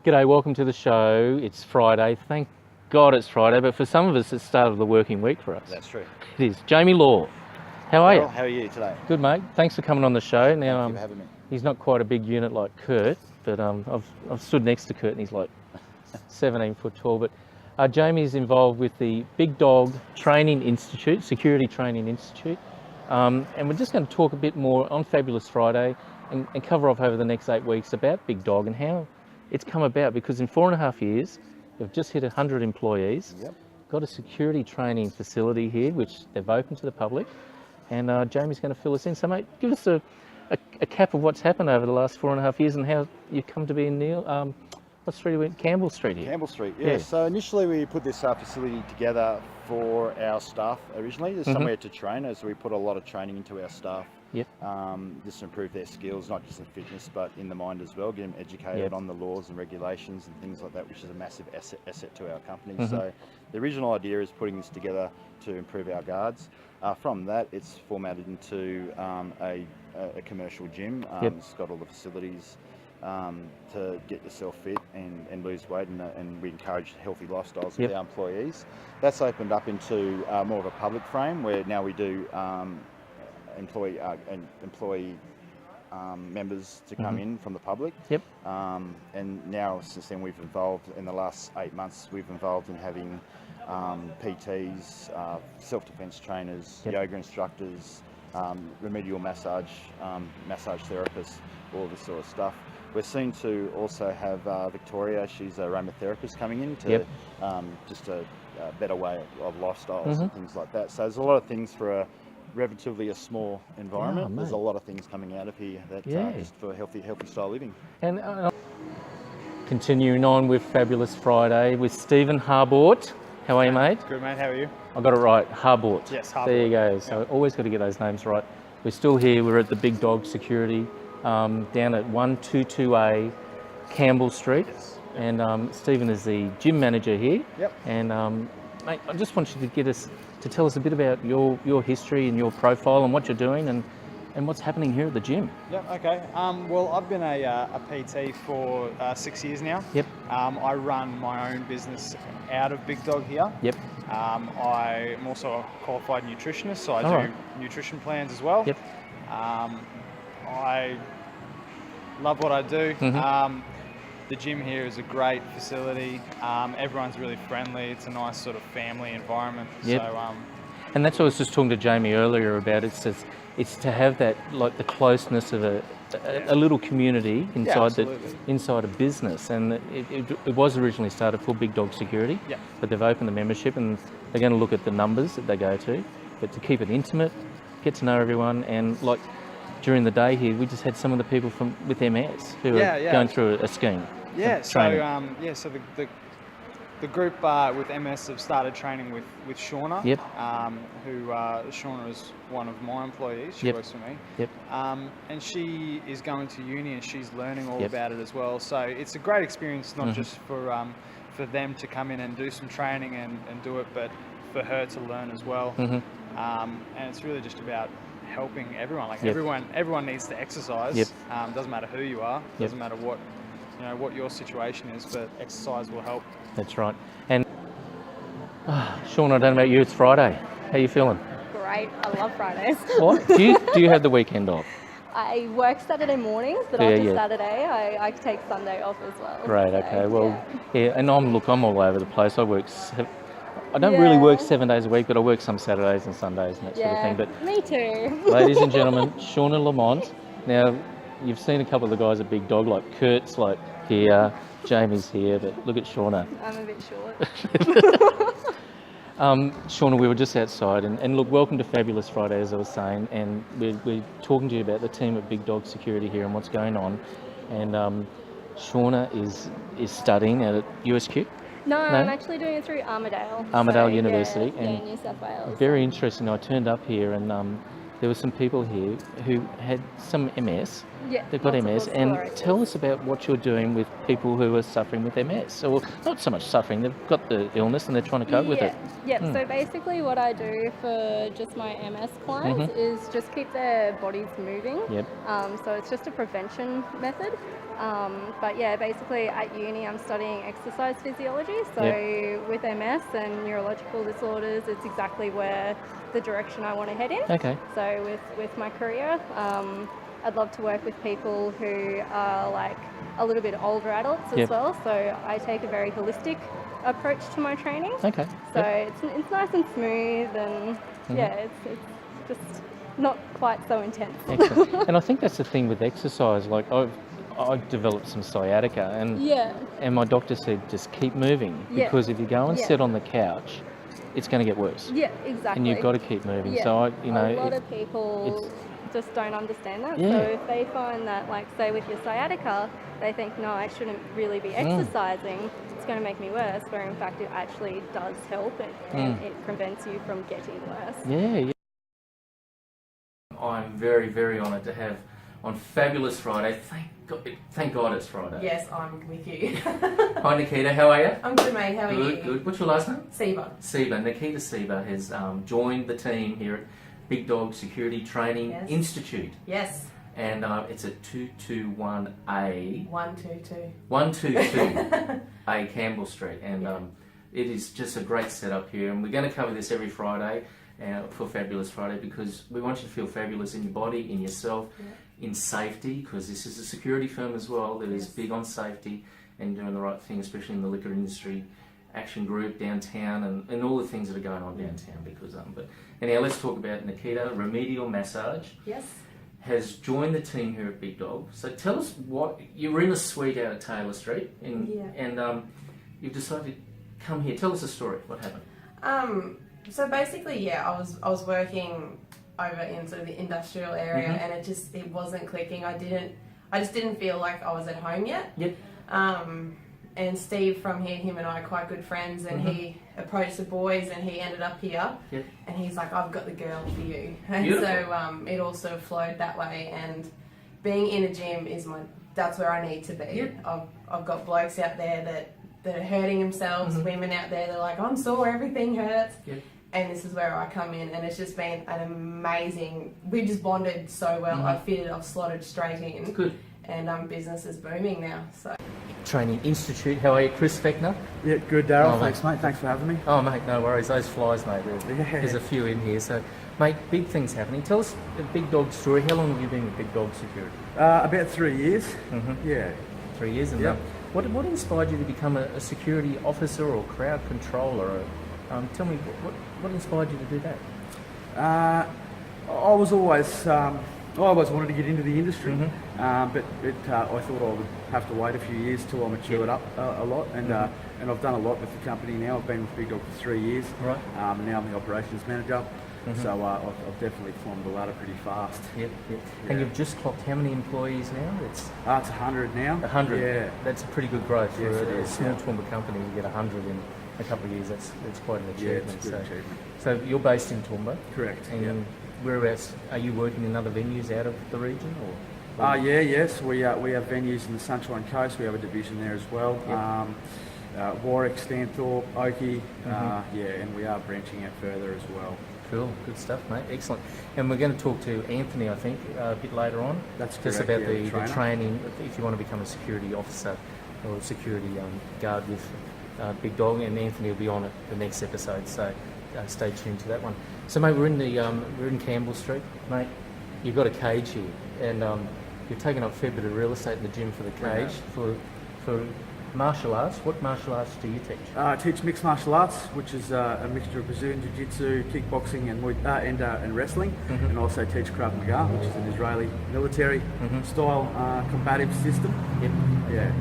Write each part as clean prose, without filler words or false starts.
G'day, welcome to the show. It's Friday. Thank God it's Friday, but for some of us, it's the start of the working week for us. That's true. It is. Jamie Law, how are you? How are you today? Good, mate. Thanks for coming on the show. Now, Thank you for having me. he's not quite a big unit like Kurt, but I've stood next to Kurt and he's like 17 foot tall. But Jamie's involved with the Big Dog Training Institute, Security Training Institute. And we're just going to talk a bit more on Fabulous Friday and cover off over the next 8 weeks about Big Dog and how it's come about, because in 4.5 years, we've just hit 100 employees. Yep. Got a security training facility here, which they've opened to the public. And Jamie's going to fill us in. So, mate, give us a cap of what's happened over the last 4.5 years and how you've come to be in what street are we in? Campbell Street here. Campbell Street, yeah. So initially we put this facility together for our staff originally. There's somewhere to train, as we put a lot of training into our staff. Yep. Just to improve their skills, not just in fitness, but in the mind as well. Get them educated on the laws and regulations and things like that, which is a massive asset to our company. So the original idea is putting this together to improve our guards. From that, it's formatted into a commercial gym. It's got all the facilities to get yourself fit and lose weight, and we encourage healthy lifestyles with our employees. That's opened up into more of a public frame, where now we do employee members to come in from the public. And now, since then, we've involved in the last 8 months, we've involved in having PTs, self-defense trainers, yoga instructors, remedial massage therapists, all this sort of stuff. We're soon to also have Victoria. She's a aromatherapist coming in to just a better way of lifestyles and things like that. So there's a lot of things for a relatively a small environment. There's a lot of things coming out of here that just for healthy style living. And continuing on with Fabulous Friday with Stephen Harbort. How are you, mate? Good, mate. How are you? I got it right. Harbort. Yes, Harbort. There you go. So always got to get those names right. We're still here. We're at the Big Dog Security down at 122A Campbell Street. Yes. And Stephen is the gym manager here. Yep. And mate, I just want you to tell us a bit about your history and your profile and what you're doing and what's happening here at the gym. Yep, okay. Well, I've been a PT for 6 years now. Yep. I run my own business out of Big Dog here. Yep. I'm also a qualified nutritionist, so I do nutrition plans as well. Yep. I love what I do. The gym here is a great facility. Everyone's really friendly. It's a nice sort of family environment. Yep. So, and that's what I was just talking to Jamie earlier about. It's to have that, like, the closeness of a little community inside a business. And it was originally started for Big Dog Security, but they've opened the membership and they're going to look at the numbers that they go to, but to keep it intimate, get to know everyone. And like during the day here, we just had some of the people with MS who are going through a scheme. So the group with MS have started training with Shauna. Yep. Shauna is one of my employees. She works for me. Yep. And she is going to uni and she's learning all about it as well. So it's a great experience, not just for them to come in and do some training and do it, but for her to learn as well. And it's really just about helping everyone. Like everyone needs to exercise. Doesn't matter who you are. Doesn't matter what your situation is, but exercise will help. That's right. And Sean, I don't know about you, it's Friday. How are you feeling? Great. I love Fridays. What? Do you have the weekend off? I work Saturday mornings, but after Saturday, I take Sunday off as well. Great. So, okay. Well, and I'm all over the place. I don't really work 7 days a week, but I work some Saturdays and Sundays and that sort of thing. But me too. Ladies and gentlemen, Shauna Lamont. Now, you've seen a couple of the guys at Big Dog, like Kurt's like here, Jamie's here, but look at Shauna. I'm a bit short. Shauna, we were just outside, and look, welcome to Fabulous Friday, as I was saying, and we're talking to you about the team at Big Dog Security here and what's going on. And Shauna is studying at USQ. No, I'm actually doing it through Armidale University. And New South Wales. Very interesting. I turned up here and there were some people here who had some MS. Yeah, they've got MS. And tell us about what you're doing with people who are suffering with MS. Or not so much suffering, they've got the illness and they're trying to cope with it. Yeah, so basically what I do for just my MS clients is just keep their bodies moving. So it's just a prevention method. But yeah, basically at uni I'm studying exercise physiology, so with MS and neurological disorders, it's exactly where the direction I want to head in. Okay. So with my career, I'd love to work with people who are like a little bit older adults as well, so I take a very holistic approach to my training. Okay. So it's nice and smooth, and yeah, it's just not quite so intense. Excellent. And I think that's the thing with exercise. Like I developed some sciatica, and my doctor said just keep moving, because if you go and sit on the couch, it's going to get worse. Yeah, exactly. And you've got to keep moving. So a lot of people just don't understand that. So if they find that, like say with your sciatica, they think, no, I shouldn't really be exercising, it's going to make me worse, where in fact it actually does help, and it prevents you from getting worse. Yeah. I'm very, very honoured to have on Fabulous Friday. Thank God it's Friday. Yes, I'm with you. Hi Nikita, how are you? I'm good, mate. How are you? Good. What's your last name? Seba. Nikita Seba has joined the team here at Big Dog Security Training Institute. Yes. And it's a 221A. 122. 122A Campbell Street. And it is just a great setup here. And we're going to cover this every Friday for Fabulous Friday, because we want you to feel fabulous in your body, in yourself, in safety, because this is a security firm as well that is big on safety and doing the right thing, especially in the liquor industry action group downtown, and all the things that are going on downtown. Because but anyhow, let's talk about Nikita. Remedial Massage has joined the team here at Big Dog. So tell us what you're in a suite out at Taylor Street, and you've decided to come here. Tell us a story. What happened? So basically, I was working over in sort of the industrial area, and it wasn't clicking. I just didn't feel like I was at home yet. Yep. And Steve from here, him and I are quite good friends, and he approached the boys, and he ended up here. Yep. And he's like, I've got the girl for you. And so it all sort of flowed that way. And being in a gym that's where I need to be. Yep. I've got blokes out there that are hurting themselves, women out there, they're like, I'm sore, everything hurts. Yep. And this is where I come in, and it's just been an amazing, we just bonded so well. I've slotted straight in. Good. And business is booming now. So. Training Institute, how are you? Chris Feckner? Yeah, good, Daryl. Thanks, mate. Thanks for having me. Oh, mate, no worries. Those flies, mate, there's a few in here. So, mate, big things happening. Tell us the Big Dog story. How long have you been with Big Dog Security? About 3 years. Yeah. 3 years, and what inspired you to become a security officer or crowd controller? Tell me, what inspired you to do that? I always wanted to get into the industry, but I thought I would have to wait a few years till I matured up a lot, and I've done a lot with the company now. I've been with Big Dog for 3 years, right? Now I'm the operations manager, so I've definitely climbed the ladder pretty fast. Yep. And you've just clocked how many employees now? It's 100 now. 100. Yeah, that's a pretty good growth for a small Toowoomba company. You get 100 in a couple of years. That's quite an achievement. Yeah, it's a good achievement. So you're based in Toowoomba, correct? And whereabouts are you working in other venues out of the region, or? Yes, we have venues in the Sunshine Coast. We have a division there as well. Yep. Warwick, Stanthorpe, Oakey, and we are branching out further as well. Cool, good stuff, mate. Excellent. And we're going to talk to Anthony, I think, a bit later on. That's just correct, about the training if you want to become a security officer or a security guard with Big Dog, and Anthony will be on it the next episode. So stay tuned to that one. So, mate, we're in Campbell Street, mate. You've got a cage here, and you've taken up a fair bit of real estate in the gym for the cage for martial arts. What martial arts do you teach? I teach mixed martial arts, which is a mixture of Brazilian Jiu-Jitsu, kickboxing, and wrestling, and also teach Krav Maga, which is an Israeli military style combative system. Yep. Yeah.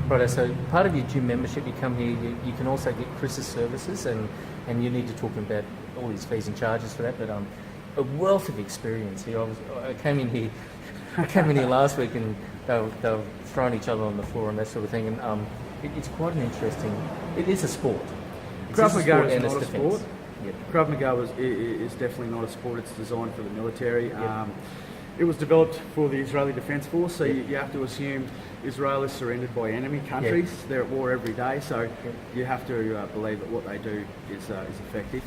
Right, so part of your gym membership, you come here, you can also get Chris's services, and you need to talk about all his fees and charges for that, but a wealth of experience here. I came in here last week, and they were throwing each other on the floor and that sort of thing, and it's quite an interesting, it is a sport. Krav Maga is not a defense. sport. Yep. Krav Maga is definitely not a sport. It's designed for the military. Yep. It was developed for the Israeli Defence Force, so you have to assume Israel is surrendered by enemy countries. Yep. They're at war every day, so you have to believe that what they do is effective.